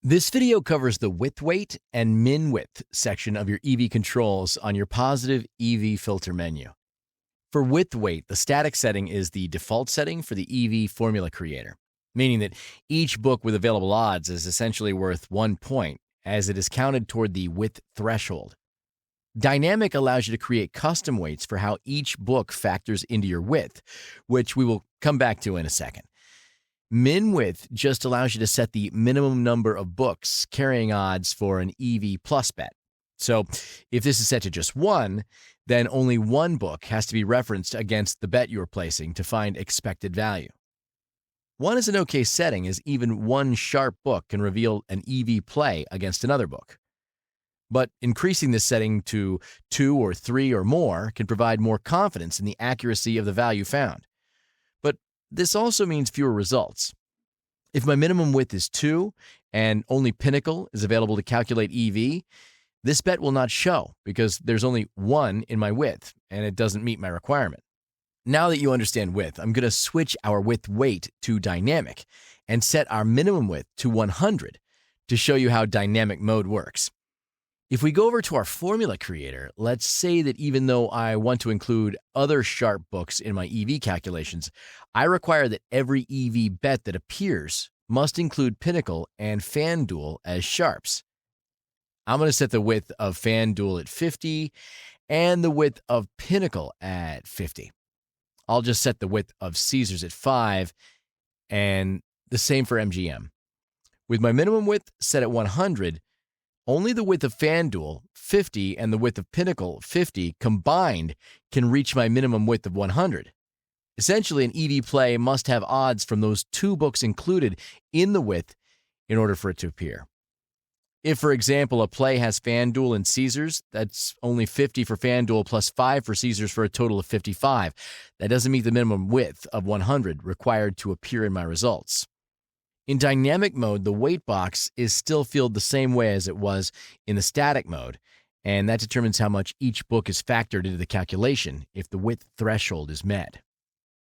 This video covers the width weight and min width section of your EV controls on your positive EV filter menu. For width weight, the static setting is the default setting for the EV formula creator, meaning that each book with available odds is essentially worth 1 point as it is counted toward the width threshold. Dynamic allows you to create custom weights for how each book factors into your width, which we will come back to in a second. Min width just allows you to set the minimum number of books carrying odds for an EV plus bet. So if this is set to just 1, then only 1 book has to be referenced against the bet you're placing to find expected value. 1 is an okay setting, as even 1 sharp book can reveal an EV play against another book. But increasing this setting to 2 or 3 or more can provide more confidence in the accuracy of the value found. But this also means fewer results. If my minimum width is 2 and only Pinnacle is available to calculate EV, this bet will not show because there's only 1 in my width and it doesn't meet my requirement. Now that you understand width, I'm going to switch our width weight to dynamic and set our minimum width to 100 to show you how dynamic mode works. If we go over to our formula creator, let's say that even though I want to include other sharp books in my EV calculations, I require that every EV bet that appears must include Pinnacle and FanDuel as sharps. I'm going to set the width of FanDuel at 50 and the width of Pinnacle at 50. I'll just set the width of Caesars at 5 and the same for MGM. With my minimum width set at 100, only the width of FanDuel, 50, and the width of Pinnacle, 50, combined can reach my minimum width of 100. Essentially, an EV play must have odds from those 2 books included in the width in order for it to appear. If, for example, a play has FanDuel and Caesars, that's only 50 for FanDuel plus 5 for Caesars for a total of 55. That doesn't meet the minimum width of 100 required to appear in my results. In dynamic mode, the weight box is still filled the same way as it was in the static mode, and that determines how much each book is factored into the calculation if the width threshold is met.